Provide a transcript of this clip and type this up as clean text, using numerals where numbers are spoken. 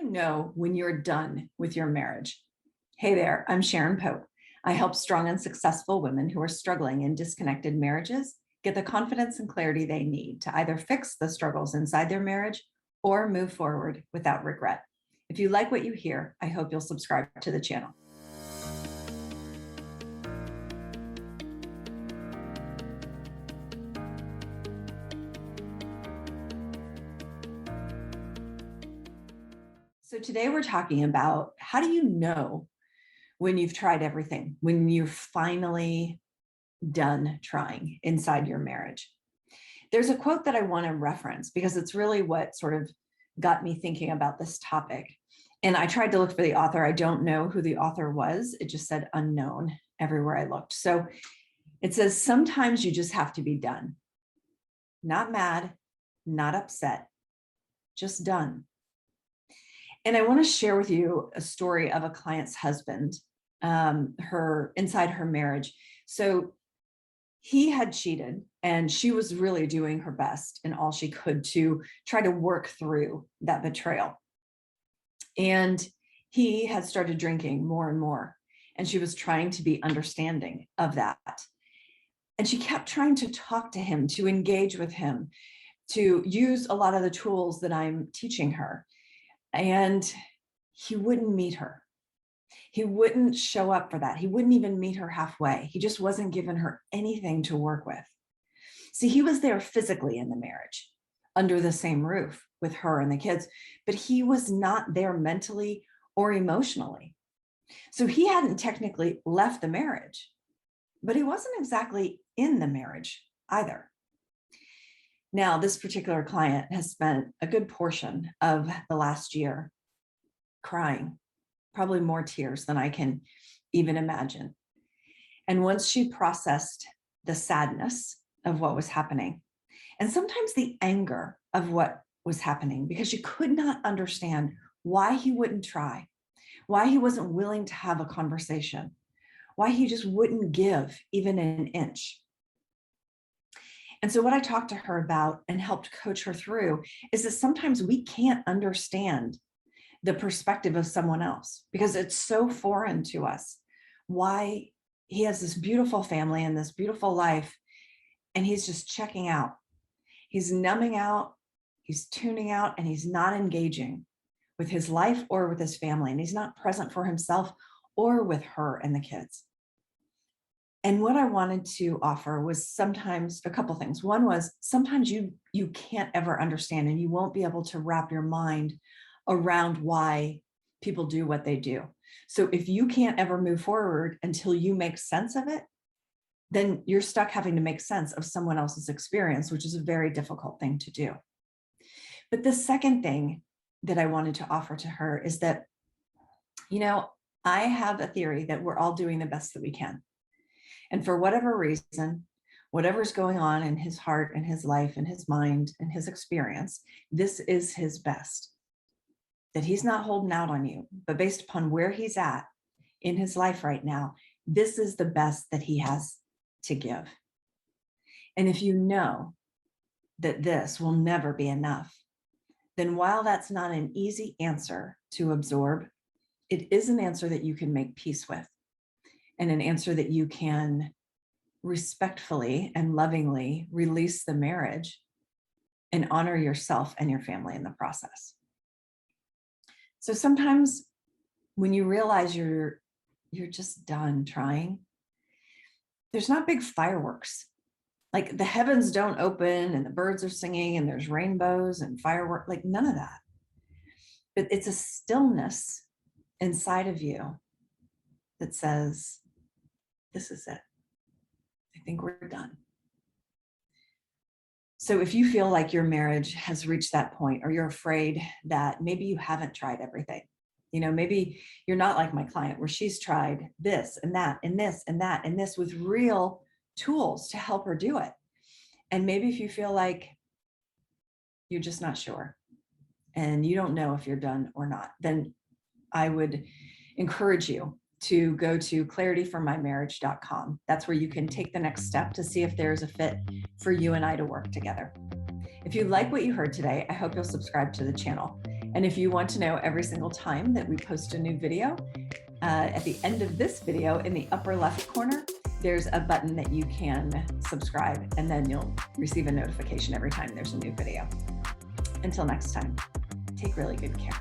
you know when you're done with your marriage? Hey there, I'm Sharon Pope. I help strong and successful women who are struggling in disconnected marriages get the confidence and clarity they need to either fix the struggles inside their marriage or move forward without regret. If you like what you hear, I hope you'll subscribe to the channel. So today we're talking about how do you know when you've tried everything, when you're finally done trying inside your marriage. There's a quote that I want to reference because it's really what sort of got me thinking about this topic. And I tried to look for the author. I don't know who the author was. It just said unknown everywhere I looked. So it says, sometimes you just have to be done. Not mad, not upset, just done. And I want to share with you a story of a client's husband, inside her marriage. So he had cheated and she was really doing her best and all she could to try to work through that betrayal. And he had started drinking more and more, and she was trying to be understanding of that. And she kept trying to talk to him, to engage with him, to use a lot of the tools that I'm teaching her. And he wouldn't meet her. He wouldn't show up for that. He wouldn't even meet her halfway. He just wasn't giving her anything to work with. See, he was there physically in the marriage, under the same roof with her and the kids, but he was not there mentally or emotionally. So he hadn't technically left the marriage, but he wasn't exactly in the marriage either. Now, this particular client has spent a good portion of the last year crying, probably more tears than I can even imagine. And once she processed the sadness of what was happening, and sometimes the anger of what was happening, because she could not understand why he wouldn't try, why he wasn't willing to have a conversation, why he just wouldn't give even an inch. And so what I talked to her about and helped coach her through is that sometimes we can't understand the perspective of someone else because it's so foreign to us. Why he has this beautiful family and this beautiful life, and he's just checking out. He's numbing out, he's tuning out, and he's not engaging with his life or with his family. And he's not present for himself or with her and the kids. And what I wanted to offer was sometimes a couple things. One was sometimes you can't ever understand, and you won't be able to wrap your mind around why people do what they do. So if you can't ever move forward until you make sense of it, then you're stuck having to make sense of someone else's experience, which is a very difficult thing to do. But the second thing that I wanted to offer to her is that, I have a theory that we're all doing the best that we can. And for whatever reason, whatever's going on in his heart and his life and his mind and his experience, this is his best. That he's not holding out on you, but based upon where he's at in his life right now, this is the best that he has to give. And if you know that this will never be enough, then while that's not an easy answer to absorb, it is an answer that you can make peace with, and an answer that you can respectfully and lovingly release the marriage and honor yourself and your family in the process. So sometimes when you realize you're just done trying, there's not big fireworks. Like the heavens don't open and the birds are singing and there's rainbows and fireworks, like none of that. But it's a stillness inside of you that says, this is it. I think we're done. So if you feel like your marriage has reached that point, or you're afraid that maybe you haven't tried everything, maybe you're not like my client where she's tried this and that and this and that and this with real tools to help her do it. And maybe if you feel like you're just not sure and you don't know if you're done or not, then I would encourage you to go to clarityformymarriage.com. That's where you can take the next step to see if there's a fit for you and I to work together. If you like what you heard today, I hope you'll subscribe to the channel. And if you want to know every single time that we post a new video, at the end of this video in the upper left corner, there's a button that you can subscribe, and then you'll receive a notification every time there's a new video. Until next time, take really good care.